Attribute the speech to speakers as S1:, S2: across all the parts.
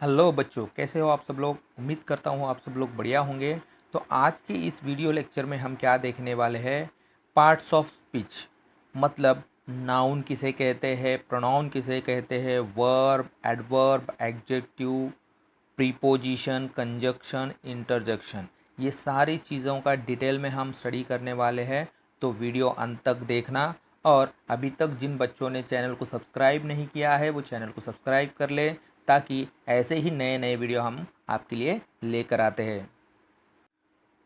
S1: Hello बच्चों, कैसे हो आप सब लोग। उम्मीद करता हूँ आप सब लोग बढ़िया होंगे। तो आज के इस वीडियो लेक्चर में हम क्या देखने वाले हैं, पार्ट्स ऑफ स्पीच। मतलब नाउन किसे कहते हैं, प्रोनाउन किसे कहते हैं, verb, adverb, adjective, preposition, conjunction, interjection, ये सारी चीज़ों का डिटेल में हम स्टडी करने वाले हैं। तो वीडियो अंत तक देखना। और अभी तक जिन बच्चों ने चैनल को सब्सक्राइब नहीं किया है वो चैनल को सब्सक्राइब कर ले, ताकि ऐसे ही नए नए वीडियो हम आपके लिए लेकर आते हैं।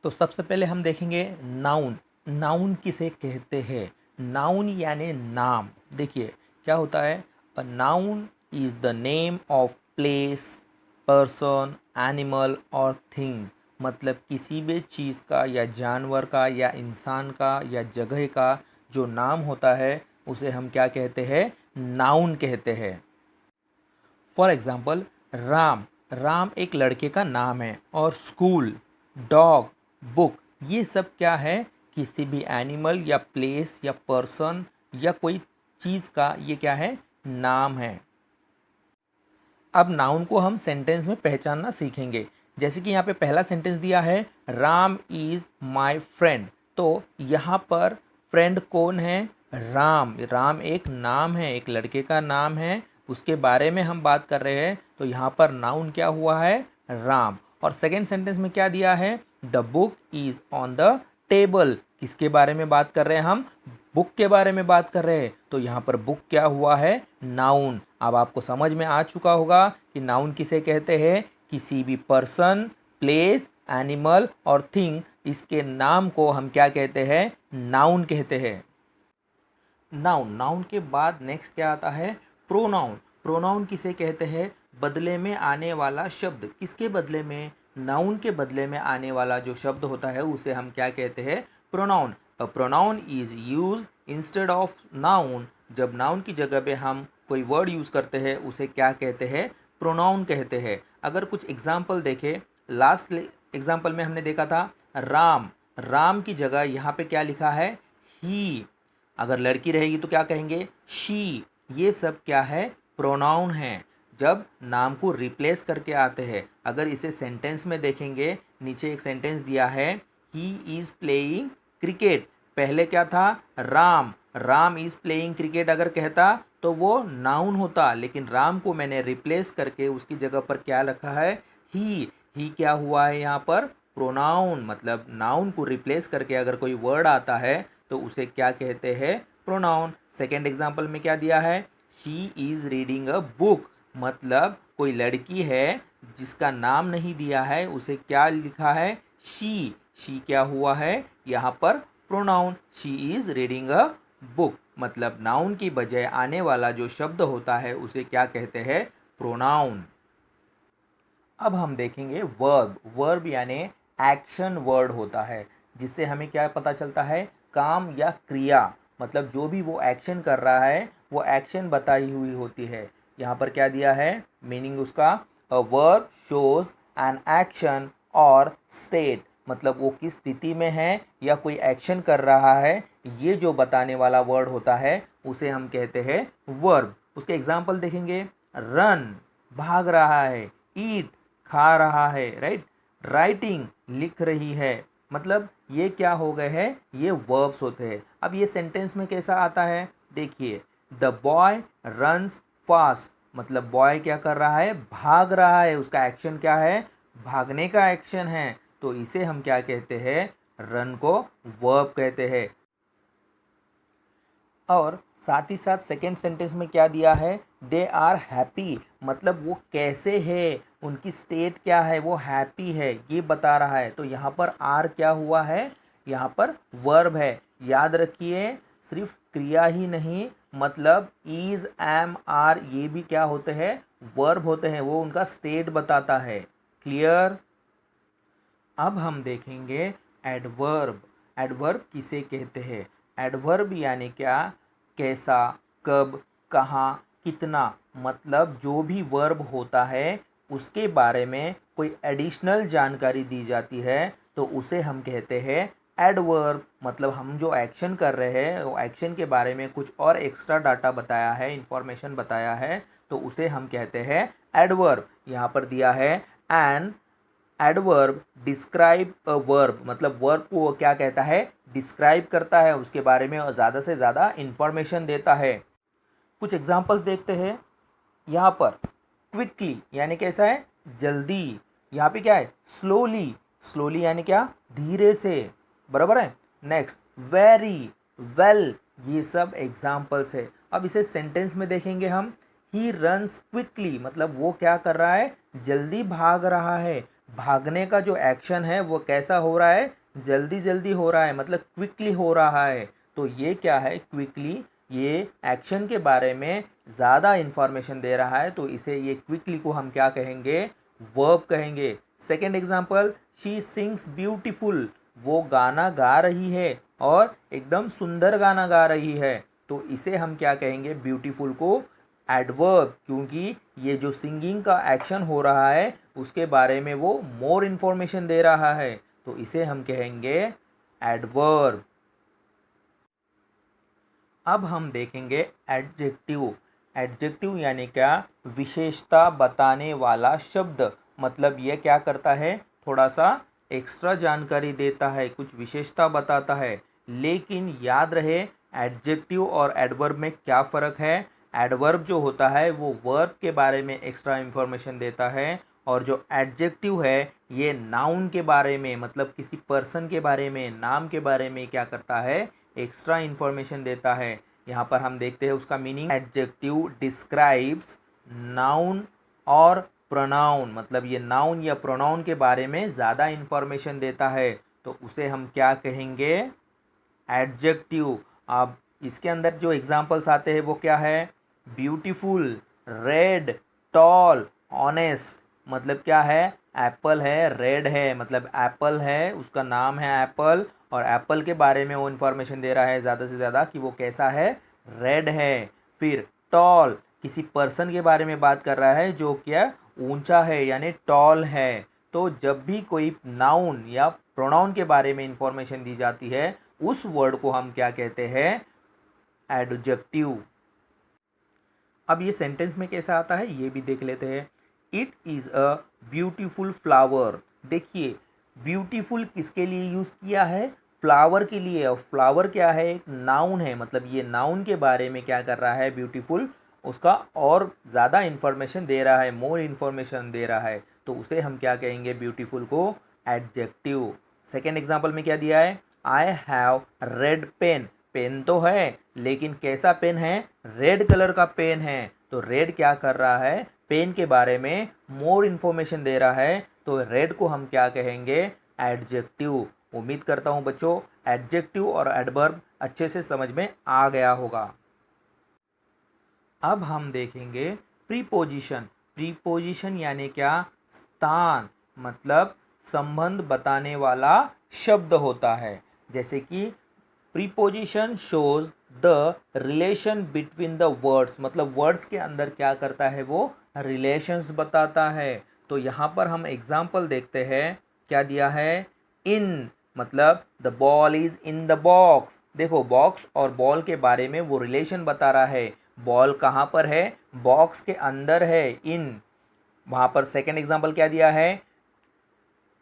S1: तो सबसे पहले हम देखेंगे नाउन। नाउन किसे कहते हैं। नाउन यानी नाम। देखिए क्या होता है, a noun is the name of place, person, animal और थिंग। मतलब किसी भी चीज़ का या जानवर का या इंसान का या जगह का जो नाम होता है उसे हम क्या कहते हैं, नाउन कहते हैं। For example Ram. राम एक लड़के का नाम है। और स्कूल, डॉग, बुक, ये सब क्या है, किसी भी एनिमल या प्लेस या पर्सन या कोई चीज़ का ये क्या है, नाम है। अब नाउन को हम सेंटेंस में पहचानना सीखेंगे। जैसे कि यहाँ पे पहला सेंटेंस दिया है, राम इज़ माई फ्रेंड। तो यहाँ पर फ्रेंड कौन है, राम। राम एक नाम है, एक लड़के का नाम है, उसके बारे में हम बात कर रहे हैं। तो यहाँ पर नाउन क्या हुआ है, राम। और सेकेंड सेंटेंस में क्या दिया है, the book is on the table. किसके बारे में बात कर रहे हैं हम, बुक के बारे में बात कर रहे हैं। तो यहाँ पर बुक क्या हुआ है, नाउन। अब आपको समझ में आ चुका होगा कि नाउन किसे कहते हैं, किसी भी पर्सन, प्लेस, एनिमल और थिंग, इसके नाम को हम क्या कहते हैं, नाउन कहते हैं। नाउन, नाउन के बाद नेक्स्ट क्या आता है, प्रोनाउन। प्रोनाउन किसे कहते हैं, बदले में आने वाला शब्द। किसके बदले में, नाउन के बदले में आने वाला जो शब्द होता है उसे हम क्या कहते हैं, pronoun. A pronoun is use instead of noun. जब नाउन की जगह पे हम कोई वर्ड यूज़ करते हैं उसे क्या कहते हैं, प्रोनाउन कहते हैं। अगर कुछ एग्जाम्पल देखें, लास्ट एग्जाम्पल में हमने देखा था राम। राम की जगह यहाँ पे क्या लिखा है, ही। अगर लड़की रहेगी तो क्या कहेंगे, शी। ये सब क्या है, प्रोनाउन है। जब नाम को रिप्लेस करके आते हैं। अगर इसे सेंटेंस में देखेंगे, नीचे एक सेंटेंस दिया है, ही इज प्लेइंग क्रिकेट। पहले क्या था, Ram. Ram is playing cricket अगर कहता तो वो नाउन होता, लेकिन राम को मैंने रिप्लेस करके उसकी जगह पर क्या रखा है, ही क्या हुआ है यहाँ पर, प्रोनाउन। मतलब नाउन को रिप्लेस करके अगर कोई वर्ड आता है तो उसे क्या कहते हैं, प्रोनाउन। सेकेंड एग्जाम्पल में क्या दिया है, she is reading a book. मतलब कोई लड़की है जिसका नाम नहीं दिया है, उसे क्या लिखा है, शी। शी क्या हुआ है यहाँ पर, pronoun. She is reading a book. मतलब नाउन की बजाय आने वाला जो शब्द होता है उसे क्या कहते हैं, प्रोनाउन। अब हम देखेंगे वर्ब। वर्ब यानी एक्शन वर्ड होता है, जिससे हमें क्या पता चलता है, काम या क्रिया। मतलब जो भी वो एक्शन कर रहा है वो एक्शन बताई हुई होती है। यहाँ पर क्या दिया है, मीनिंग उसका, a verb shows an action और स्टेट। मतलब वो किस स्थिति में है या कोई एक्शन कर रहा है, ये जो बताने वाला वर्ड होता है उसे हम कहते हैं वर्ब। उसके एग्जाम्पल देखेंगे, रन भाग रहा है, ईट खा रहा है, राइट, राइटिंग लिख रही है। मतलब ये क्या हो गए हैं, ये वर्ब्स होते हैं। अब ये सेंटेंस में कैसा आता है, देखिए, द बॉय रन्स फास्ट। मतलब बॉय क्या कर रहा है, भाग रहा है, उसका एक्शन क्या है, भागने का एक्शन है। तो इसे हम क्या कहते हैं, रन को वर्ब कहते हैं। और साथ ही साथ सेकेंड सेंटेंस में क्या दिया है, दे आर हैप्पी। मतलब वो कैसे है, उनकी स्टेट क्या है, वो हैप्पी है, ये बता रहा है। तो यहाँ पर आर क्या हुआ है, यहाँ पर वर्ब है। याद रखिए, सिर्फ क्रिया ही नहीं, मतलब इज, एम, आर, ये भी क्या होते हैं, वर्ब होते हैं। वो उनका स्टेट बताता है। क्लियर। अब हम देखेंगे एडवर्ब। एडवर्ब किसे कहते हैं, एडवर्ब यानी क्या, कैसा, कब, कहाँ, कितना। मतलब जो भी वर्ब होता है उसके बारे में कोई एडिशनल जानकारी दी जाती है तो उसे हम कहते हैं एडवर्ब। मतलब हम जो एक्शन कर रहे हैं वो एक्शन के बारे में कुछ और एक्स्ट्रा डाटा बताया है, इंफॉर्मेशन बताया है, तो उसे हम कहते हैं एडवर्ब। यहाँ पर दिया है an adverb describe a verb, मतलब वर्ब को वो क्या कहता है, डिस्क्राइब करता है, उसके बारे में ज़्यादा से ज़्यादा इंफॉर्मेशन देता है। कुछ एग्जांपल्स देखते हैं। यहाँ पर क्विकली यानी कैसा है, जल्दी। यहाँ पे क्या है, स्लोली, स्लोली यानी क्या, धीरे से, बराबर है। नेक्स्ट वेरी, वेल, ये सब एग्जांपल्स है। अब इसे सेंटेंस में देखेंगे हम। ही रन्स क्विकली, मतलब वो क्या कर रहा है, जल्दी भाग रहा है। भागने का जो एक्शन है वो कैसा हो रहा है, जल्दी जल्दी हो रहा है, मतलब क्विकली हो रहा है। तो ये क्या है, क्विकली, ये एक्शन के बारे में ज़्यादा इंफॉर्मेशन दे रहा है, तो इसे ये क्विकली को हम क्या कहेंगे, वर्ब कहेंगे। Second example, she sings beautiful, वो गाना गा रही है और एकदम सुंदर गाना गा रही है, तो इसे हम क्या कहेंगे, ब्यूटीफुल को एडवर्ब, क्योंकि ये जो सिंगिंग का एक्शन हो रहा है उसके बारे में वो मोर इन्फॉर्मेशन दे रहा है, तो इसे हम कहेंगे एडवर्ब। अब हम देखेंगे एडजेक्टिव। एडजेक्टिव यानी क्या, विशेषता बताने वाला शब्द, मतलब ये क्या करता है, थोड़ा सा एक्स्ट्रा जानकारी देता है, कुछ विशेषता बताता है। लेकिन याद रहे एडजेक्टिव और एडवर्ब में क्या फ़र्क है। एडवर्ब जो होता है वो वर्ब के बारे में एक्स्ट्रा इंफॉर्मेशन देता है, और जो एडजेक्टिव है ये नाउन के बारे में, मतलब किसी पर्सन के बारे में, नाम के बारे में क्या करता है, एक्स्ट्रा इंफॉर्मेशन देता है। यहाँ पर हम देखते हैं उसका मीनिंग। एडजेक्टिव डिस्क्राइब्स नाउन और प्रोनाउन, मतलब ये नाउन या प्रोनाउन के बारे में ज़्यादा इंफॉर्मेशन देता है, तो उसे हम क्या कहेंगे, एडजेक्टिव। अब इसके अंदर जो एग्जांपल्स आते हैं वो क्या है, ब्यूटीफुल, रेड, टॉल, ऑनेस्ट, मतलब क्या है, एप्पल है, रेड है, मतलब एप्पल है, उसका नाम है एप्पल, और एप्पल के बारे में वो इन्फॉर्मेशन दे रहा है ज़्यादा से ज़्यादा कि वो कैसा है, रेड है। फिर टॉल, किसी पर्सन के बारे में बात कर रहा है जो क्या ऊंचा है, यानी टॉल है। तो जब भी कोई नाउन या प्रोनाउन के बारे में इंफॉर्मेशन दी जाती है उस वर्ड को हम क्या कहते हैं, एडजेक्टिव। अब ये सेंटेंस में कैसा आता है ये भी देख लेते हैं। It is a beautiful flower. देखिए ब्यूटीफुल किसके लिए यूज़ किया है, फ्लावर के लिए। और फ्लावर क्या है, एक नाउन है, मतलब ये नाउन के बारे में क्या कर रहा है, ब्यूटीफुल उसका और ज़्यादा इन्फॉर्मेशन दे रहा है, मोर इन्फॉर्मेशन दे रहा है, तो उसे हम क्या कहेंगे, ब्यूटीफुल को एडजेक्टिव। सेकेंड एग्जाम्पल में क्या दिया है, I have red pen. Pen तो है लेकिन कैसा पेन है, रेड कलर का पेन है, तो रेड क्या कर रहा है, पेन के बारे में मोर इन्फॉर्मेशन दे रहा है, तो रेड को हम क्या कहेंगे, एडजेक्टिव। उम्मीद करता हूँ बच्चों एडजेक्टिव और एडवर्ब अच्छे से समझ में आ गया होगा। अब हम देखेंगे प्रीपोजिशन। प्रीपोजिशन यानी क्या, स्थान, मतलब संबंध बताने वाला शब्द होता है। जैसे कि preposition shows the relation between the words, मतलब वर्ड्स के अंदर क्या करता है, वो रिलेशंस बताता है। तो यहाँ पर हम एग्जाम्पल देखते हैं, क्या दिया है, इन, मतलब the ball is in the box. देखो बॉक्स और बॉल के बारे में वो रिलेशन बता रहा है, बॉल कहाँ पर है, बॉक्स के अंदर है, इन। वहाँ पर सेकेंड एग्जाम्पल क्या दिया है,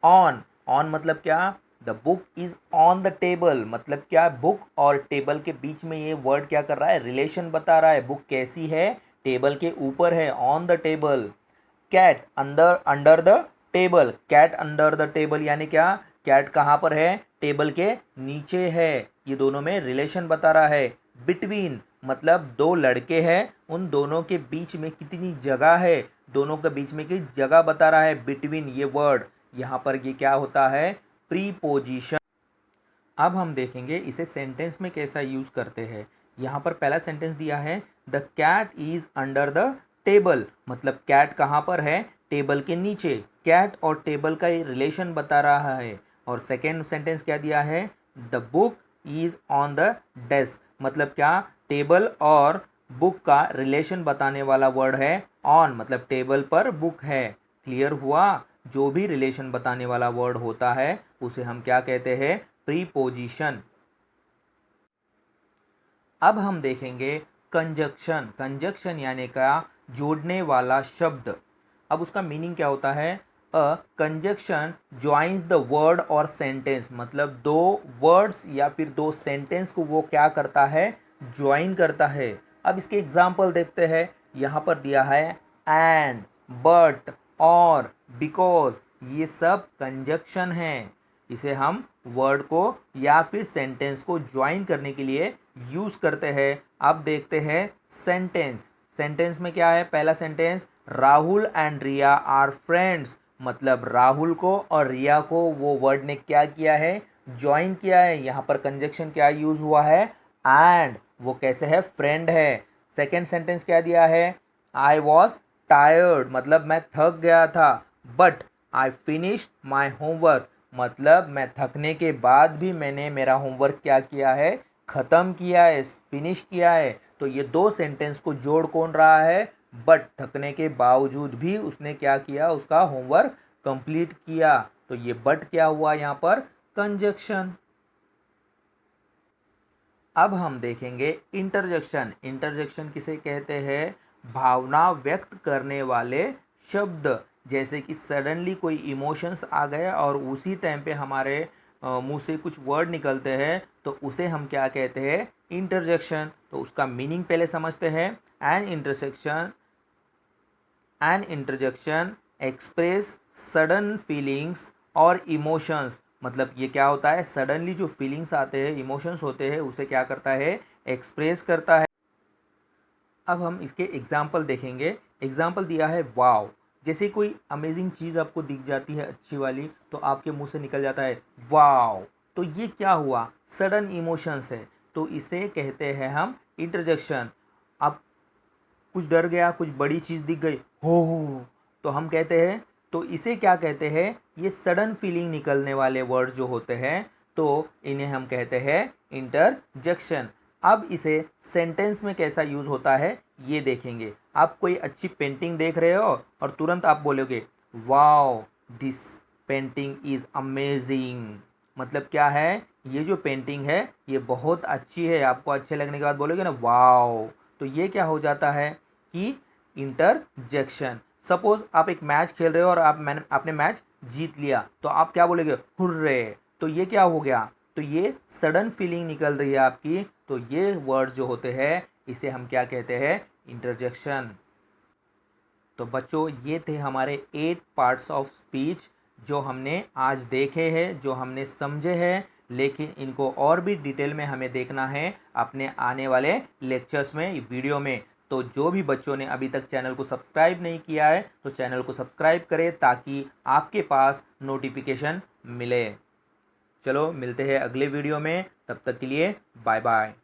S1: ऑन। ऑन मतलब क्या, the book is on the table, मतलब क्या, बुक और टेबल के बीच में ये वर्ड क्या कर रहा है, रिलेशन बता रहा है, बुक कैसी है, टेबल के ऊपर है, ऑन द टेबल। कैट, अंदर, under the table, cat under the table यानी क्या, कैट कहाँ पर है, टेबल के नीचे है, ये दोनों में रिलेशन बता रहा है। बिटवीन, मतलब दो लड़के हैं, उन दोनों के बीच में कितनी जगह है, दोनों के बीच में की जगह बता रहा है, बिटवीन ये वर्ड। यहाँ पर ये क्या होता है, प्रीपोजिशन। अब हम देखेंगे इसे सेंटेंस में कैसा यूज़ करते हैं। यहाँ पर पहला सेंटेंस दिया है, the cat is under the table, मतलब कैट कहाँ पर है, टेबल के नीचे। कैट और टेबल का रिलेशन बता रहा है। और सेकेंड सेंटेंस क्या दिया है, the book is on the desk, मतलब क्या, टेबल और बुक का रिलेशन बताने वाला वर्ड है ऑन, मतलब टेबल पर बुक है। क्लियर हुआ, जो भी रिलेशन बताने वाला वर्ड होता है उसे हम क्या कहते हैं, प्रीपोजिशन। अब हम देखेंगे कंजक्शन। कंजक्शन यानी क्या, जोड़ने वाला शब्द। अब उसका मीनिंग क्या होता है? अ कंजक्शन ज्वाइंस द वर्ड और सेंटेंस, मतलब दो वर्ड्स या फिर दो सेंटेंस को वो क्या करता है? ज्वाइन करता है। अब इसके एग्जाम्पल देखते हैं। यहाँ पर दिया है एंड, बट, और, बिकॉज, ये सब कंजक्शन है। इसे हम वर्ड को या फिर सेंटेंस को ज्वाइन करने के लिए यूज करते हैं। अब देखते हैं सेंटेंस। सेंटेंस में क्या है? पहला sentence, Rahul and Riya are friends, मतलब राहुल को और रिया को वो वर्ड ने क्या किया है? ज्वाइन किया है। यहाँ पर कंजक्शन क्या यूज हुआ है? एंड। वो कैसे है? फ्रेंड है। सेकेंड सेंटेंस क्या दिया है? आई वॉज टायर्ड, मतलब मैं थक गया था। But I finish my homework, मतलब मैं थकने के बाद भी मैंने मेरा होमवर्क क्या किया है? ख़त्म किया है, फिनिश किया है। तो ये दो सेंटेंस को जोड़ कौन रहा है? बट थकने के बावजूद भी उसने क्या किया? उसका होमवर्क कंप्लीट किया। तो ये बट क्या हुआ यहाँ पर? कंजक्शन। अब हम देखेंगे इंटरजेक्शन। इंटरजेक्शन किसे कहते हैं? भावना व्यक्त करने वाले शब्द। जैसे कि सडनली कोई इमोशंस आ गए और उसी टाइम पे हमारे मुंह से कुछ वर्ड निकलते हैं, तो उसे हम क्या कहते हैं? इंटरजेक्शन। तो उसका मीनिंग पहले समझते हैं। An interjection express sudden feelings और इमोशंस, मतलब ये क्या होता है? सडनली जो फीलिंग्स आते हैं, इमोशंस होते हैं, उसे क्या करता है? एक्सप्रेस करता है। अब हम इसके एग्जाम्पल देखेंगे। एग्जाम्पल दिया है वाव। जैसे कोई अमेजिंग चीज़ आपको दिख जाती है अच्छी वाली, तो आपके मुंह से निकल जाता है वाव। तो ये क्या हुआ? सडन इमोशंस है। तो इसे कहते हैं हम इंटरजेक्शन। अब कुछ डर गया, कुछ बड़ी चीज़ दिख गई, हो, तो हम कहते हैं, तो इसे क्या कहते हैं? ये सडन फीलिंग निकलने वाले वर्ड जो होते हैं, तो इन्हें हम कहते हैं इंटरजेक्शन। अब इसे सेंटेंस में कैसा यूज़ होता है ये देखेंगे। आप कोई अच्छी पेंटिंग देख रहे हो और तुरंत आप बोलोगे wow, this painting is amazing, मतलब क्या है? ये जो पेंटिंग है ये बहुत अच्छी है। आपको अच्छे लगने के बाद बोलोगे ना वाओ, तो ये क्या हो जाता है कि इंटरजेक्शन। सपोज आप एक मैच खेल रहे हो और आपने मैच जीत लिया, तो आप क्या बोलेंगे? हुर्रे। तो ये क्या हो गया? तो ये सडन फीलिंग निकल रही है आपकी। तो ये वर्ड जो होते हैं इसे हम क्या कहते हैं? इंटरजेक्शन। तो बच्चों, ये थे हमारे 8 पार्ट्स ऑफ स्पीच जो हमने आज देखे हैं, जो हमने समझे हैं। लेकिन इनको और भी डिटेल में हमें देखना है अपने आने वाले लेक्चर्स में, वीडियो में। तो जो भी बच्चों ने अभी तक चैनल को सब्सक्राइब नहीं किया है, तो चैनल को सब्सक्राइब करें ताकि आपके पास नोटिफिकेशन मिले। चलो मिलते हैं अगले वीडियो में, तब तक के लिए बाय बाय।